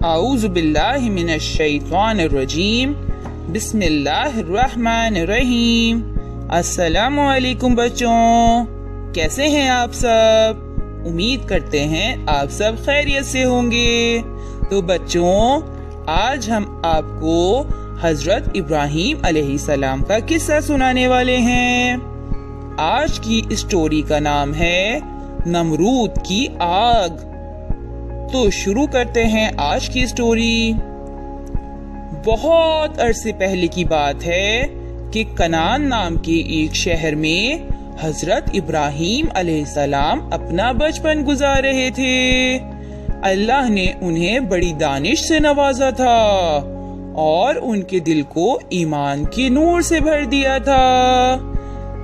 اعوذ باللہ من الشیطان الرجیم بسم اللہ الرحمن الرحیم۔ السلام علیکم بچوں، کیسے ہیں آپ سب؟ امید کرتے ہیں آپ سب خیریت سے ہوں گے۔ تو بچوں، آج ہم آپ کو حضرت ابراہیم علیہ السلام کا قصہ سنانے والے ہیں۔ آج کی اسٹوری کا نام ہے نمرود کی آگ۔ تو شروع کرتے ہیں آج کی اسٹوری۔ بہت عرصے پہلے کی بات ہے کہ کنعان نام کے ایک شہر میں حضرت ابراہیم علیہ السلام اپنا بچپن گزار رہے تھے۔ اللہ نے انہیں بڑی دانش سے نوازا تھا اور ان کے دل کو ایمان کے نور سے بھر دیا تھا۔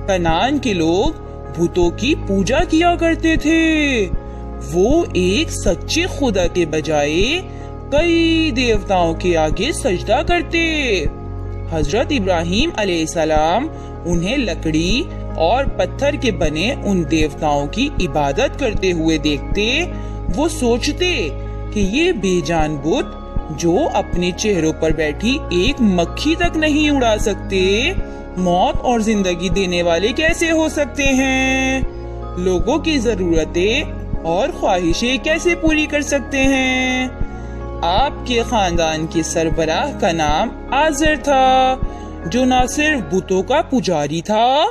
کنعان کے لوگ بتوں کی پوجا کیا کرتے تھے۔ وہ ایک سچے خدا کے بجائے کئی دیوتاؤں کے آگے سجدہ کرتے۔ حضرت ابراہیم علیہ السلام انہیں لکڑی اور پتھر کے بنے ان دیوتاؤں کی عبادت کرتے ہوئے دیکھتے۔ وہ سوچتے کہ یہ بے جان بت جو اپنے چہروں پر بیٹھی ایک مکھی تک نہیں اڑا سکتے، موت اور زندگی دینے والے کیسے ہو سکتے ہیں؟ لوگوں کی ضرورتیں اور خواہشیں کیسے پوری کر سکتے ہیں؟ آپ کے خاندان کے سربراہ کا نام آزر تھا، جو نہ صرف بتوں کا پجاری تھا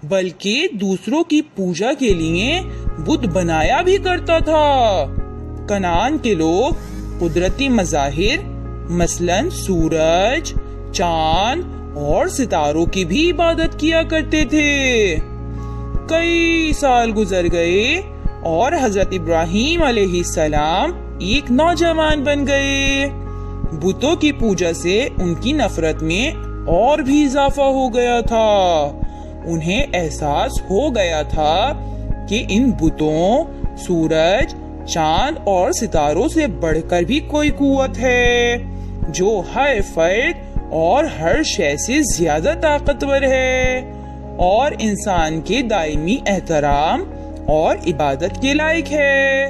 بلکہ دوسروں کی پوجا کے لیے بت بنایا بھی کرتا تھا۔ کنعان کے لوگ قدرتی مظاہر مثلاً سورج، چاند اور ستاروں کی بھی عبادت کیا کرتے تھے۔ کئی سال گزر گئے اور حضرت ابراہیم علیہ السلام ایک نوجوان بن گئے۔ بتوں کی پوجا سے ان کی نفرت میں اور بھی اضافہ ہو گیا تھا۔ انہیں احساس ہو گیا تھا کہ ان بتوں، سورج، چاند اور ستاروں سے بڑھ کر بھی کوئی قوت ہے جو ہر فرد اور ہر شے سے زیادہ طاقتور ہے اور انسان کے دائمی احترام اور عبادت کے لائق ہے۔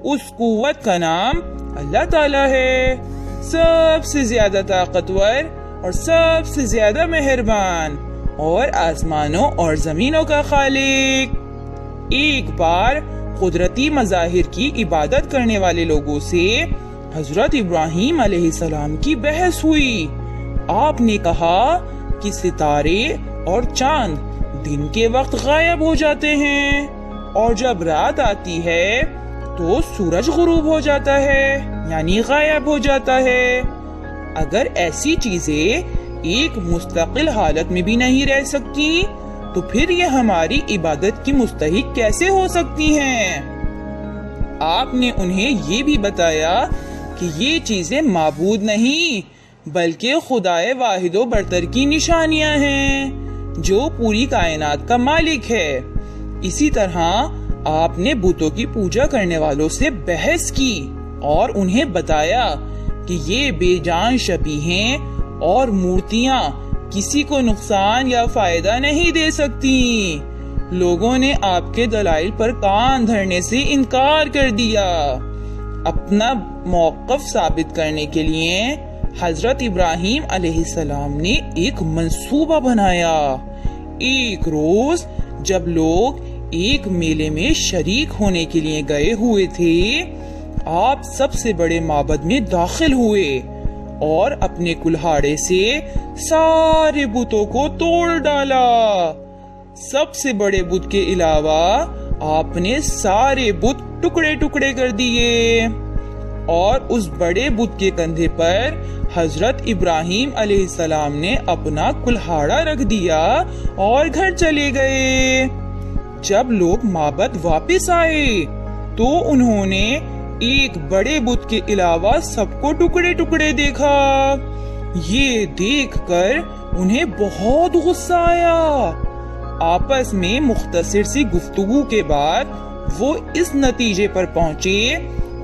اس قوت کا نام اللہ تعالیٰ ہے، سب سے زیادہ طاقتور اور سب سے زیادہ مہربان اور آسمانوں اور زمینوں کا خالق۔ ایک بار قدرتی مظاہر کی عبادت کرنے والے لوگوں سے حضرت ابراہیم علیہ السلام کی بحث ہوئی۔ آپ نے کہا کہ ستارے اور چاند دن کے وقت غائب ہو جاتے ہیں اور جب رات آتی ہے تو سورج غروب ہو جاتا ہے، یعنی غائب ہو جاتا ہے۔ اگر ایسی چیزیں ایک مستقل حالت میں بھی نہیں رہ سکتی تو پھر یہ ہماری عبادت کی مستحق کیسے ہو سکتی ہیں؟ آپ نے انہیں یہ بھی بتایا کہ یہ چیزیں معبود نہیں بلکہ خدائے واحد و برتر کی نشانیاں ہیں جو پوری کائنات کا مالک ہے۔ اسی طرح آپ نے بتوں کی پوجا کرنے والوں سے بحث کی اور انہیں بتایا کہ یہ بے جان شبیہیں اور مورتیاں کسی کو نقصان یا فائدہ نہیں دے سکتی۔ لوگوں نے آپ کے دلائل پر کان دھرنے سے انکار کر دیا۔ اپنا موقف ثابت کرنے کے لیے حضرت ابراہیم علیہ السلام نے ایک منصوبہ بنایا۔ ایک روز جب لوگ ایک میلے میں شریک ہونے کے لیے گئے ہوئے تھے، آپ سب سے بڑے معبد میں داخل ہوئے اور اپنے کلہاڑے سے سارے بتوں کو توڑ ڈالا۔ سب سے بڑے بت کے علاوہ آپ نے سارے بت ٹکڑے ٹکڑے کر دیے اور اس بڑے بت کے کندھے پر حضرت ابراہیم علیہ السلام نے اپنا کلہاڑا رکھ دیا اور گھر چلے گئے۔ جب لوگ معبد واپس آئے تو انہوں نے ایک بڑے بت کے علاوہ سب کو ٹکڑے ٹکڑے دیکھا۔ یہ دیکھ کر انہیں بہت غصہ آیا۔ آپس میں مختصر سی گفتگو کے بعد وہ اس نتیجے پر پہنچے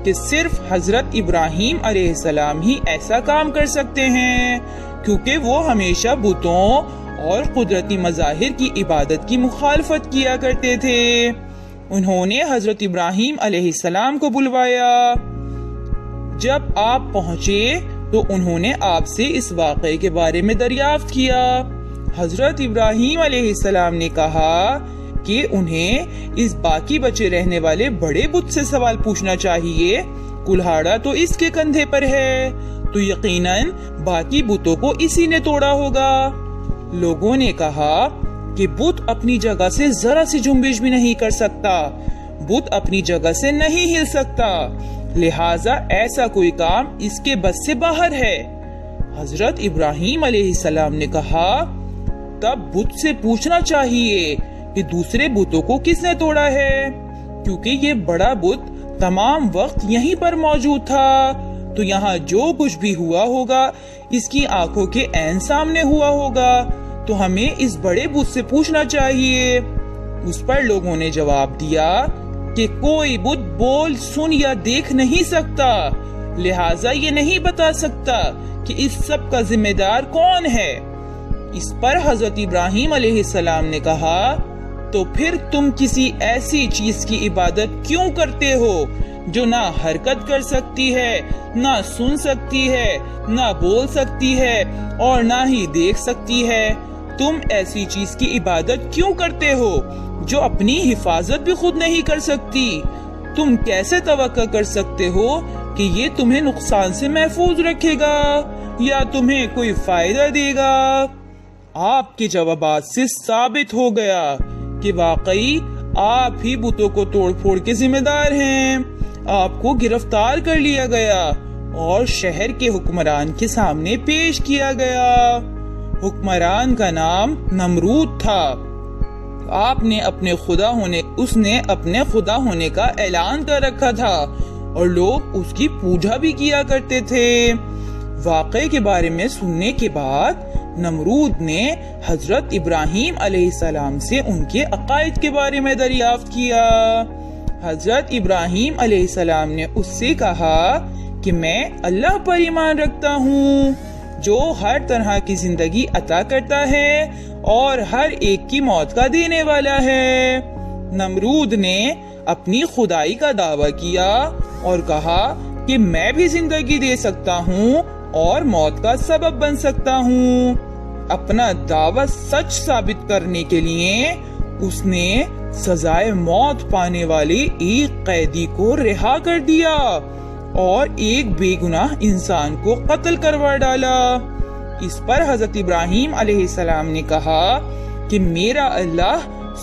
کہ صرف حضرت ابراہیم علیہ السلام ہی ایسا کام کر سکتے ہیں، کیونکہ وہ ہمیشہ بتوں اور قدرتی مظاہر کی عبادت کی مخالفت کیا کرتے تھے۔ انہوں نے حضرت ابراہیم علیہ السلام کو بلوایا۔ جب آپ پہنچے تو انہوں نے آپ سے اس واقعے کے بارے میں دریافت کیا۔ حضرت ابراہیم علیہ السلام نے کہا کہ انہیں اس باقی بچے رہنے والے بڑے بت سے سوال پوچھنا چاہیے، کلہاڑا تو اس کے کندھے پر ہے، تو یقیناً باقی بتوں کو اسی نے توڑا ہوگا۔ لوگوں نے کہا کہ بت اپنی جگہ سے ذرا سی جنبش بھی نہیں کر سکتا، بت اپنی جگہ سے نہیں ہل سکتا، لہٰذا ایسا کوئی کام اس کے بس سے باہر ہے۔ حضرت ابراہیم علیہ السلام نے کہا تب بت سے پوچھنا چاہیے کہ دوسرے بتوں کو کس نے توڑا ہے، کیونکہ یہ بڑا بت تمام وقت یہیں پر موجود تھا، تو یہاں جو کچھ بھی ہوا ہوگا اس کی آنکھوں کے عین سامنے ہوا ہوگا، تو ہمیں اس بڑے بت سے پوچھنا چاہیے۔ اس پر لوگوں نے جواب دیا کہ کوئی بت بول، سن یا دیکھ نہیں سکتا، لہٰذا یہ نہیں بتا سکتا کہ اس سب کا ذمہ دار کون ہے۔ اس پر حضرت ابراہیم علیہ السلام نے کہا تو پھر تم کسی ایسی چیز کی عبادت کیوں کرتے ہو جو نہ حرکت کر سکتی ہے، نہ سن سکتی ہے، نہ بول سکتی ہے اور نہ ہی دیکھ سکتی ہے؟ تم ایسی چیز کی عبادت کیوں کرتے ہو جو اپنی حفاظت بھی خود نہیں کر سکتی؟ تم کیسے توقع کر سکتے ہو کہ یہ تمہیں نقصان سے محفوظ رکھے گا یا تمہیں کوئی فائدہ دے گا؟ آپ کے جوابات سے ثابت ہو گیا کہ واقعی آپ ہی بتوں کو توڑ پھوڑ کے ذمہ دار ہیں۔ آپ کو گرفتار کر لیا گیا اور شہر کے حکمران کے سامنے پیش کیا گیا۔ حکمران کا نام نمرود تھا۔ آپ نے اس نے اپنے خدا ہونے کا اعلان کر رکھا تھا اور لوگ اس کی پوجا بھی کیا کرتے تھے۔ واقعے کے بارے میں سننے کے بعد نمرود نے حضرت ابراہیم علیہ السلام سے ان کے عقائد کے بارے میں دریافت کیا۔ حضرت ابراہیم علیہ السلام نے اس سے کہا کہ میں اللہ پر ایمان رکھتا ہوں جو ہر طرح کی زندگی عطا کرتا ہے اور ہر ایک کی موت کا دینے والا ہے۔ نمرود نے اپنی خدائی کا دعویٰ کیا اور کہا کہ میں بھی زندگی دے سکتا ہوں اور موت کا سبب بن سکتا ہوں۔ اپنا دعویٰ سچ ثابت کرنے کے لیے اس نے سزائے موت پانے والے ایک قیدی کو رہا کر دیا اور ایک بے گناہ انسان کو قتل کروا ڈالا۔ اس پر حضرت ابراہیم علیہ السلام نے کہا کہ میرا اللہ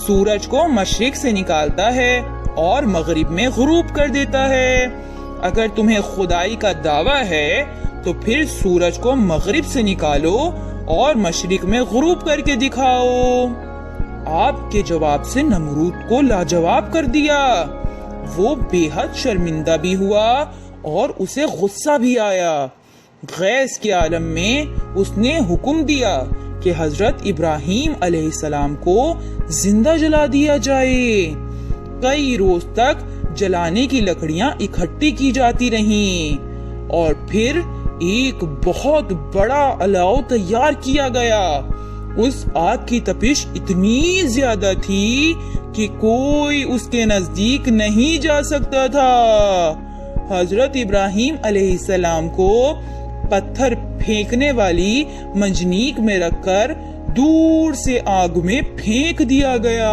سورج کو مشرق سے نکالتا ہے اور مغرب میں غروب کر دیتا ہے۔ اگر تمہیں خدائی کا دعویٰ ہے تو پھر سورج کو مغرب سے نکالو اور مشرق میں غروب کر کے دکھاؤ۔ آپ کے جواب سے نمرود کو لاجواب کر دیا۔ وہ بے حد شرمندہ بھی ہوا اور اسے غصہ بھی آیا۔ غیظ کے عالم میں اس نے حکم دیا کہ حضرت ابراہیم علیہ السلام کو زندہ جلا دیا جائے۔ کئی روز تک جلانے کی لکڑیاں اکٹھی کی جاتی رہیں اور پھر ایک بہت بڑا الاؤ تیار کیا گیا۔ اس آگ کی تپش اتنی زیادہ تھی کہ کوئی اس کے نزدیک نہیں جا سکتا تھا۔ حضرت ابراہیم علیہ السلام کو پتھر پھینکنے والی منجنیق میں رکھ کر دور سے آگ میں پھینک دیا گیا۔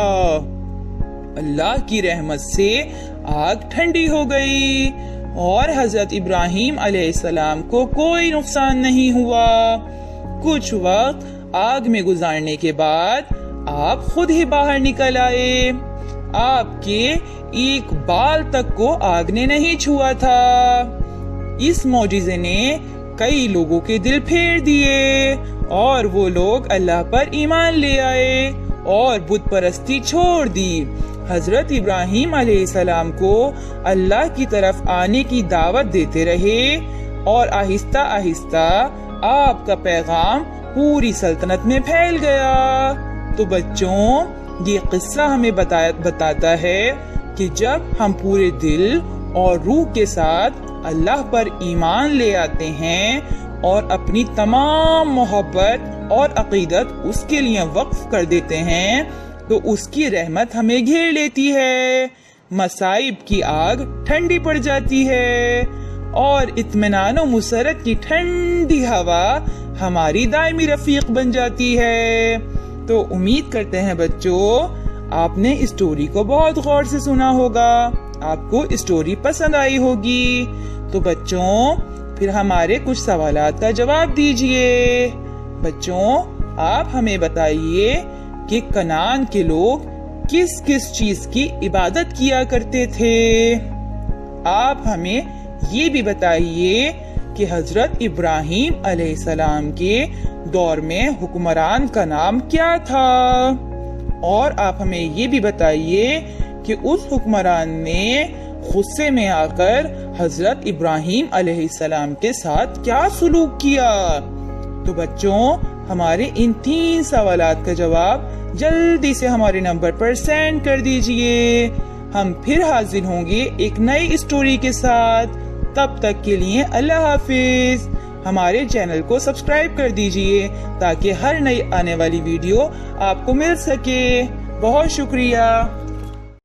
اللہ کی رحمت سے آگ ٹھنڈی ہو گئی اور حضرت ابراہیم علیہ السلام کو کوئی نقصان نہیں ہوا۔ کچھ وقت آگ میں گزارنے کے بعد آپ خود ہی باہر نکل آئے۔ آپ کے ایک بال تک کو آگ نے نہیں چھوا تھا۔ اس معجزے نے کئی لوگوں کے دل پھیر دیے اور وہ لوگ اللہ پر ایمان لے آئے اور بت پرستی چھوڑ دی۔ حضرت ابراہیم علیہ السلام کو اللہ کی طرف آنے کی دعوت دیتے رہے اور آہستہ آہستہ آپ کا پیغام پوری سلطنت میں پھیل گیا۔ تو بچوں، یہ قصہ ہمیں بتاتا ہے کہ جب ہم پورے دل اور روح کے ساتھ اللہ پر ایمان لے آتے ہیں اور اپنی تمام محبت اور عقیدت اس کے لیے وقف کر دیتے ہیں تو اس کی رحمت ہمیں گھیر لیتی ہے، مصائب کی آگ ٹھنڈی پڑ جاتی ہے اور اطمینان و مسرت کی ٹھنڈی ہوا ہماری دائمی رفیق بن جاتی ہے۔ تو امید کرتے ہیں بچوں آپ نے اسٹوری کو بہت غور سے سنا ہوگا، آپ کو اسٹوری پسند آئی ہوگی۔ تو بچوں پھر ہمارے کچھ سوالات کا جواب دیجئے۔ بچوں آپ ہمیں بتائیے کہ کنعان کے لوگ کس کس چیز کی عبادت کیا کرتے تھے؟ آپ ہمیں یہ بھی بتائیے کہ حضرت ابراہیم علیہ السلام کے دور میں حکمران کا نام کیا تھا؟ اور آپ ہمیں یہ بھی بتائیے کہ اس حکمران نے غصے میں آ کر حضرت ابراہیم علیہ السلام کے ساتھ کیا سلوک کیا؟ تو بچوں ہمارے ان 3 سوالات کا جواب جلدی سے ہمارے نمبر پر سینڈ کر دیجئے۔ ہم پھر حاضر ہوں گے ایک نئی اسٹوری کے ساتھ۔ تب تک کے لیے اللہ حافظ۔ ہمارے چینل کو سبسکرائب کر دیجئے تاکہ ہر نئی آنے والی ویڈیو آپ کو مل سکے۔ بہت شکریہ۔